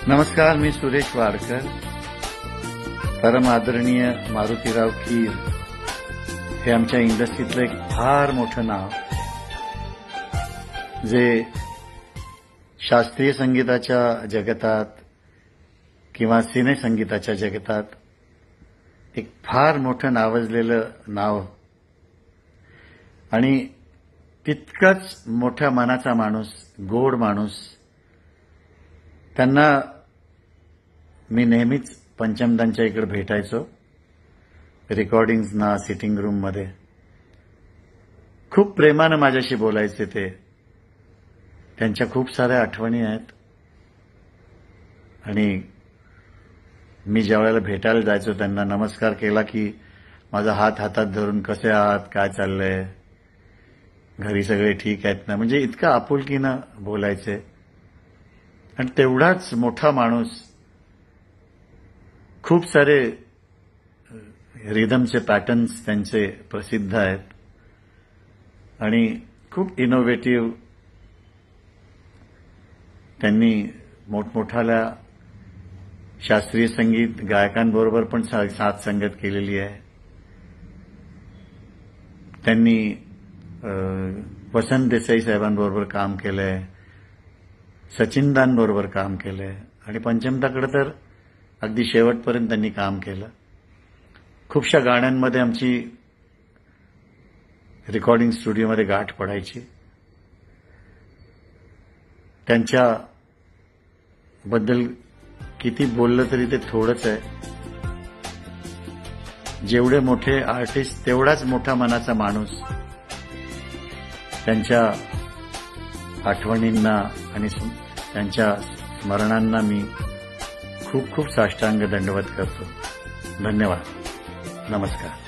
नमस्कार, मी सुरेश वाडकर. परम आदरणीय मारुतीराव कीर हे आमच्या इंडस्ट्रीतलं एक फार मोठं नाव, जे शास्त्रीय संगीताच्या जगतात किंवा सिने संगीताच्या जगतात एक फार मोठं नावाजलेलं नाव आणि तितकाच मोठ्या मनाचा माणूस, गोड माणूस. त्यांना मी नेहमीच पंचमदांच्या इकडे भेटायचो, रेकॉर्डिंग्सना, सिटिंग रूममध्ये. खूप प्रेमानं माझ्याशी बोलायचे ते. त्यांच्या खूप साऱ्या आठवणी आहेत आणि मी ज्यावेळेला भेटायला जायचो त्यांना नमस्कार केला की माझा हात हातात धरून, कसे आहात, काय चाललंय, घरी सगळे ठीक आहेत ना, म्हणजे इतका आपुलकीनं बोलायचे. आणि तेवढाच मोठा माणूस. खूप सारे रिदमचे पॅटर्न्स त्यांचे प्रसिद्ध आहेत आणि खूप इनोव्हेटिव्ह. त्यांनी मोठमोठाल्या शास्त्रीय संगीत गायकांबरोबर पण साथ संगत केलेली आहे. त्यांनी वसंत देसाई साहेबांबरोबर काम केलंय, सचिनदांबरोबर काम केलंय आणि पंचमदाकडे तर अगदी शेवटपर्यंत त्यांनी काम केलं. खूपशा गाण्यांमध्ये आमची रेकॉर्डिंग स्टुडिओमध्ये गाठ पडायची. त्यांच्याबद्दल किती बोललं तरी ते थोडंच आहे. जेवढे मोठे आर्टिस्ट तेवढाच मोठा मनाचा माणूस. त्यांच्या आठवणींना आणि त्यांच्या स्मरणांना मी खूप खूप साष्टांग दंडवत करतो. धन्यवाद. नमस्कार.